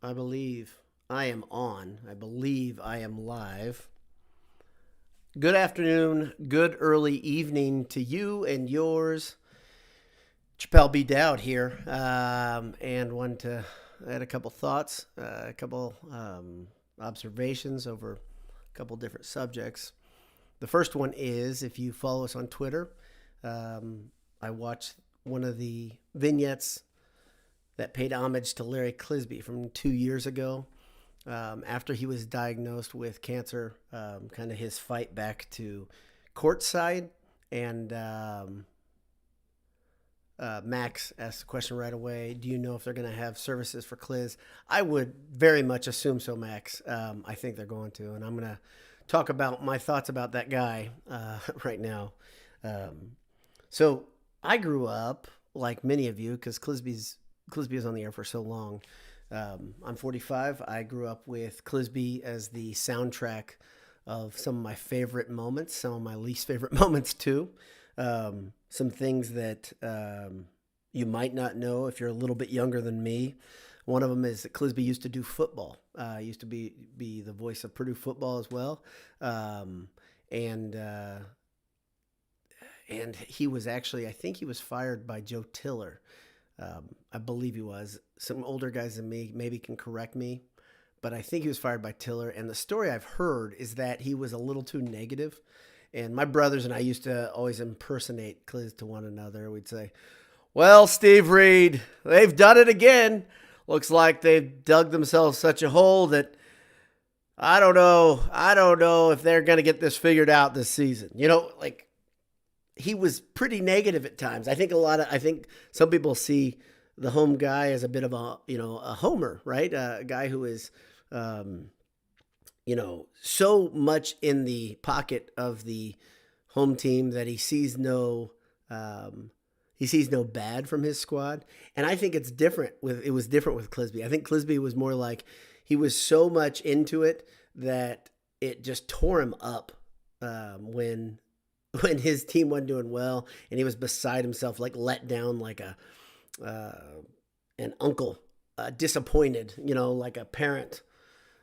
I believe I am on. I believe I am live. Good afternoon, good early evening to you and yours. Chappelle B. Dowd here, and I had a couple thoughts, a couple observations over a couple different subjects. The first one is if you follow us on Twitter, I watched one of the vignettes that paid homage to Larry Clisby from 2 years ago. After he was diagnosed with cancer, kind of his fight back to courtside. And Max asked the question right away, do you know if they're going to have services for Cliz? I would very much assume so, Max. I think they're going to. And I'm going to talk about my thoughts about that guy right now. So I grew up, like many of you, because Clisby was on the air for so long. I'm 45. I grew up with Clisby as the soundtrack of some of my favorite moments, some of my least favorite moments too. Some things that you might not know if you're a little bit younger than me. One of them is that Clisby used to do football. Used to be the voice of Purdue football as well. And he was actually, I think he was fired by Joe Tiller. I believe he was. Some older guys than me maybe can correct me, but I think he was fired by Tiller. And the story I've heard is that he was a little too negative. And my brothers and I used to always impersonate Cliz to one another. We'd say, well, Steve Reed, they've done it again. Looks like they've dug themselves such a hole that I don't know if they're going to get this figured out this season. You know, like, he was pretty negative at times. I think some people see the home guy as a bit of a homer, right? A guy who is, so much in the pocket of the home team that he sees no bad from his squad. And I think it was different with Clisby. I think Clisby was more like he was so much into it that it just tore him up when his team wasn't doing well and he was beside himself, like let down, like an uncle, disappointed, like a parent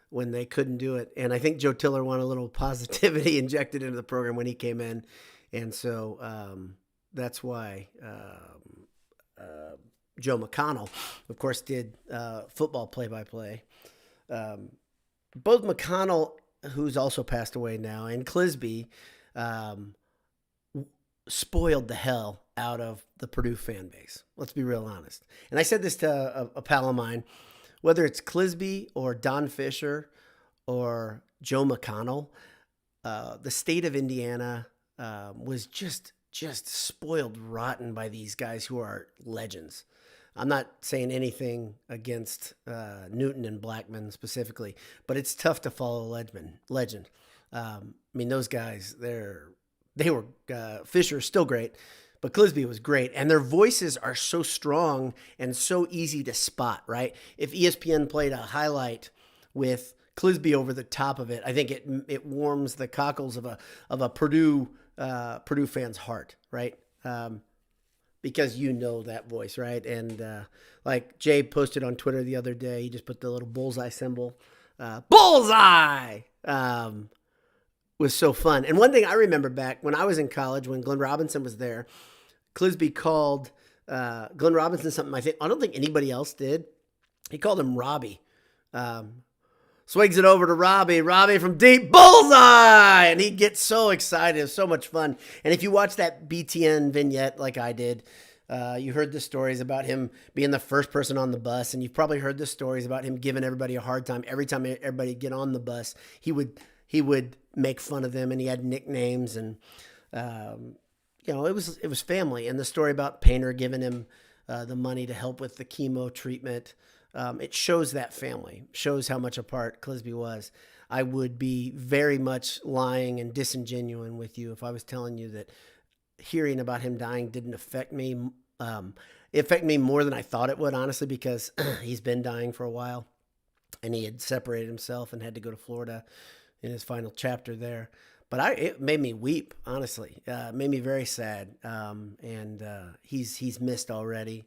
when they couldn't do it. And I think Joe Tiller wanted a little positivity injected into the program when he came in. And so that's why Joe McConnell, of course, did football play-by-play. Both McConnell, who's also passed away now, and Clisby, spoiled the hell out of the Purdue fan base. Let's be real honest. And I said this to a pal of mine, whether it's Clisby or Don Fisher or Joe McConnell, the state of Indiana was just spoiled rotten by these guys who are legends. I'm not saying anything against Newton and Blackman specifically, but it's tough to follow a legend. I mean, those guys, Fisher is still great, but Clisby was great. And their voices are so strong and so easy to spot, right? If ESPN played a highlight with Clisby over the top of it, I think it warms the cockles of a Purdue fan's heart, right? Because you know that voice, right? And like Jay posted on Twitter the other day, he just put the little bullseye symbol. Bullseye! Was so fun. And one thing I remember back when I was in college, when Glenn Robinson was there, Clisby called Glenn Robinson something I don't think anybody else did. He called him Robbie. Swings it over to Robbie from deep, bullseye! And he'd get so excited. It was so much fun. And if you watch that BTN vignette like I did, you heard the stories about him being the first person on the bus, and you've probably heard the stories about him giving everybody a hard time. Every time everybody get on the bus, he would make fun of them, and he had nicknames, and it was family. And the story about Painter giving him the money to help with the chemo treatment, it shows that family, shows how much a part Clisby was. I would be very much lying and disingenuous with you if I was telling you that hearing about him dying didn't affect me. It affected me more than I thought it would, honestly, because he's been dying for a while, and he had separated himself and had to go to Florida in his final chapter there. But it made me weep, honestly. It made me very sad. And he's missed already.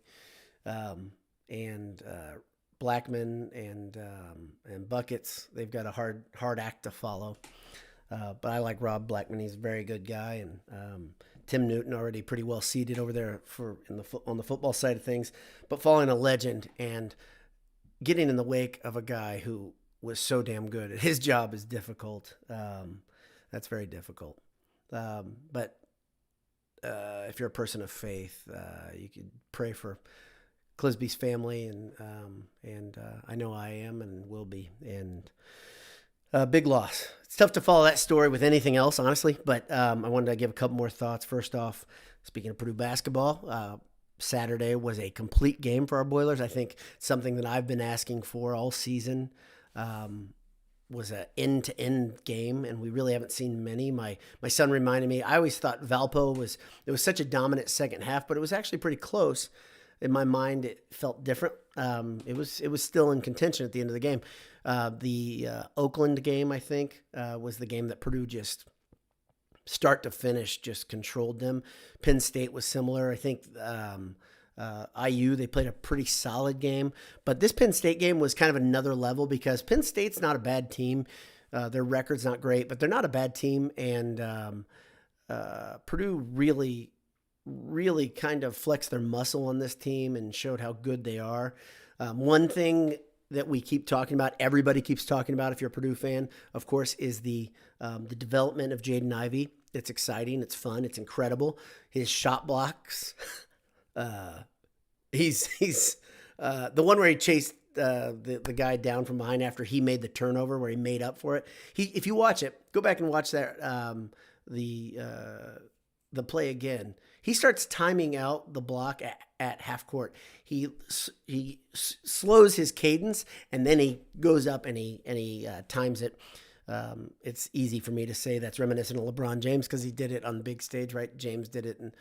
Blackman and Buckets. They've got a hard act to follow. But I like Rob Blackman. He's a very good guy, and Tim Newton already pretty well seated over there on the football side of things. But following a legend and getting in the wake of a guy who was so damn good. His job is difficult. That's very difficult. But if you're a person of faith, you could pray for Clisby's family, and I know I am and will be. And big loss. It's tough to follow that story with anything else, honestly, but I wanted to give a couple more thoughts. First off, speaking of Purdue basketball, Saturday was a complete game for our Boilers. I think something that I've been asking for all season was an end-to-end game, and we really haven't seen many. My son reminded me, I always thought Valpo was such a dominant second half, but it was actually pretty close. In my mind, it felt different. It was still in contention at the end of the game. The Oakland game, I think, was the game that Purdue just start to finish just controlled them. Penn State was similar. I think IU, they played a pretty solid game. But this Penn State game was kind of another level because Penn State's not a bad team. Their record's not great, but they're not a bad team. And Purdue really kind of flexed their muscle on this team and showed how good they are. One thing that we keep talking about, everybody keeps talking about if you're a Purdue fan, of course, is the development of Jaden Ivey. It's exciting. It's fun. It's incredible. His shot blocks. He's the one where he chased the guy down from behind after he made the turnover where he made up for it. If you watch it, go back and watch that the play again. He starts timing out the block at half court. He slows his cadence and then he goes up and he times it. It's easy for me to say that's reminiscent of LeBron James because he did it on the big stage, right? James did it in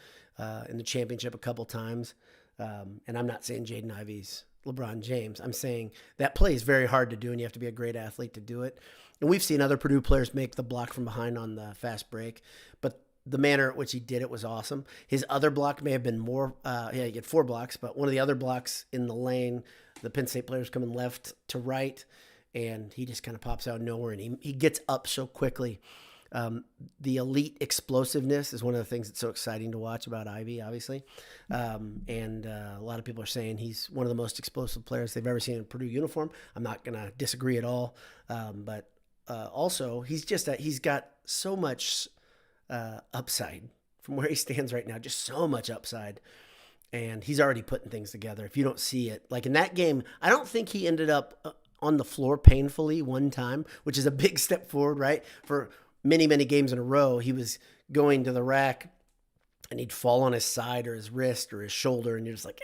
the championship a couple times. And I'm not saying Jaden Ivey's LeBron James. I'm saying that play is very hard to do and you have to be a great athlete to do it. And we've seen other Purdue players make the block from behind on the fast break, but the manner at which he did it was awesome. His other block may have been more, he had 4 blocks, but one of the other blocks in the lane, the Penn State players coming left to right, and he just kind of pops out of nowhere, and he gets up so quickly. The elite explosiveness is one of the things that's so exciting to watch about Ivey, obviously. And a lot of people are saying he's one of the most explosive players they've ever seen in a Purdue uniform. I'm not going to disagree at all. But also, he's got so much upside from where he stands right now, just so much upside. And he's already putting things together. If you don't see it, like in that game, I don't think he ended up on the floor painfully one time, which is a big step forward, right? For many, many games in a row, he was going to the rack and he'd fall on his side or his wrist or his shoulder. And you're just like,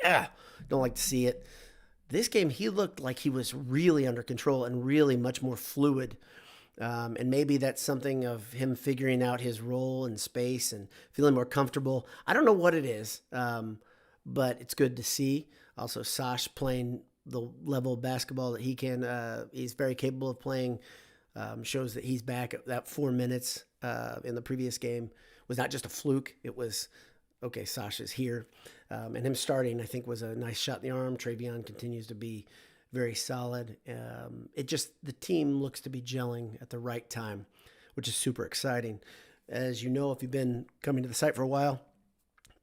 don't like to see it. This game, he looked like he was really under control and really much more fluid. And maybe that's something of him figuring out his role in space and feeling more comfortable. I don't know what it is, but it's good to see. Also, Sash playing the level of basketball that he can. He's very capable of playing. Shows that he's back. That 4 minutes in the previous game was not just a fluke. It was, okay, Sasha's here. And him starting, I think, was a nice shot in the arm. Travion continues to be very solid. The team looks to be gelling at the right time, which is super exciting. As you know, if you've been coming to the site for a while,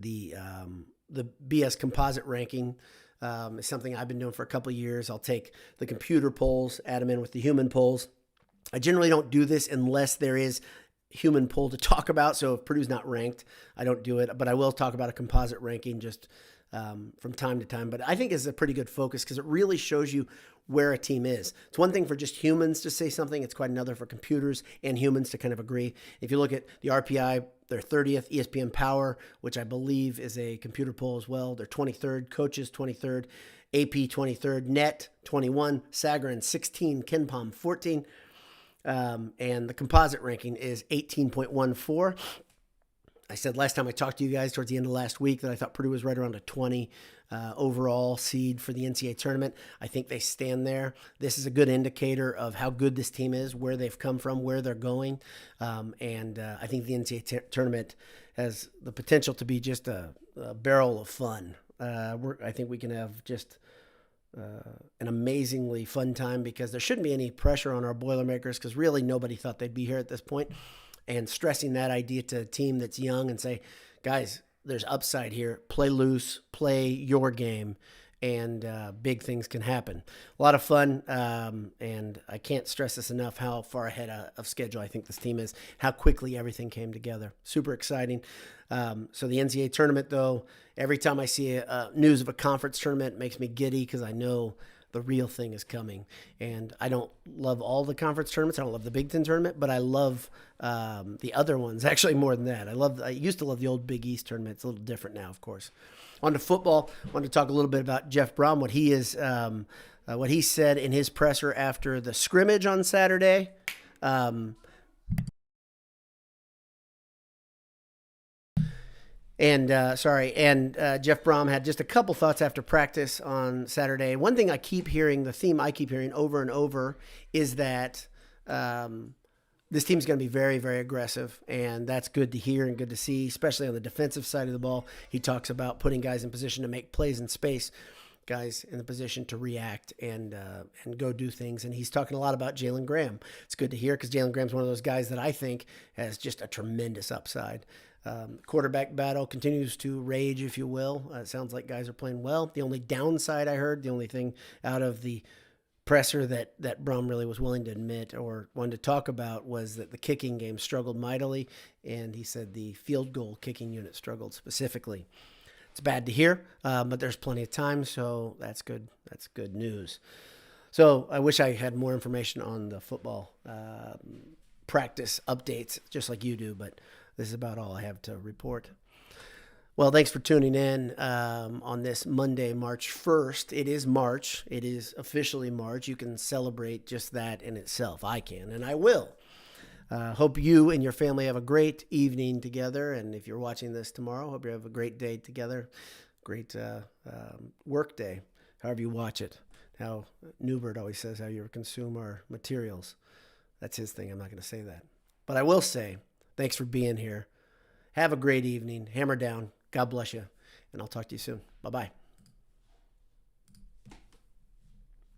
the BS composite ranking is something I've been doing for a couple of years. I'll take the computer polls, add them in with the human polls. I generally don't do this unless there is human poll to talk about. So if Purdue's not ranked, I don't do it. But I will talk about a composite ranking just from time to time. But I think it's a pretty good focus because it really shows you where a team is. It's one thing for just humans to say something. It's quite another for computers and humans to kind of agree. If you look at the RPI, they're 30th, ESPN Power, which I believe is a computer poll as well. They're 23rd, Coaches 23rd, AP 23rd, Net 21, Sagarin 16, KenPom 14. And the composite ranking is 18.14. I said last time I talked to you guys towards the end of last week that I thought Purdue was right around a 20 overall seed for the NCAA tournament. I think they stand there. This is a good indicator of how good this team is, where they've come from, where they're going. And I think the NCAA tournament has the potential to be just a barrel of fun. I think we can have just an amazingly fun time because there shouldn't be any pressure on our Boilermakers because really nobody thought they'd be here at this point. And stressing that idea to a team that's young and say, guys, there's upside here. Play loose, play your game, and big things can happen. A lot of fun, and I can't stress this enough how far ahead of schedule I think this team is, how quickly everything came together. Super exciting. So the NCAA tournament, though, every time I see news of a conference tournament, it makes me giddy because I know the real thing is coming. And I don't love all the conference tournaments. I don't love the Big Ten tournament, but I love the other ones actually more than that. I used to love the old Big East tournament. It's a little different now, of course. On to football, I wanted to talk a little bit about Jeff Brom, what he said in his presser after the scrimmage on Saturday. Jeff Brom had just a couple thoughts after practice on Saturday. One thing I keep hearing, the theme I keep hearing over and over, is that this team's going to be very, very aggressive, and that's good to hear and good to see, especially on the defensive side of the ball. He talks about putting guys in position to make plays in space, guys in the position to react and go do things. And he's talking a lot about Jalen Graham. It's good to hear because Jalen Graham's one of those guys that I think has just a tremendous upside. Quarterback battle continues to rage, if you will. It sounds like guys are playing well. The only downside I heard, the only thing out of the presser that Brum really was willing to admit or wanted to talk about was that the kicking game struggled mightily, and he said the field goal kicking unit struggled specifically. It's bad to hear, but there's plenty of time, so that's good. That's good news. So I wish I had more information on the football practice updates, just like you do, but this is about all I have to report. Well, thanks for tuning in on this Monday, March 1st. It is March. It is officially March. You can celebrate just that in itself. I can, and I will. Hope you and your family have a great evening together. And if you're watching this tomorrow, hope you have a great day together. Great work day, however you watch it. How Newbert always says how you consume our materials. That's his thing. I'm not going to say that. But I will say, thanks for being here. Have a great evening. Hammer down. God bless you. And I'll talk to you soon. Bye-bye.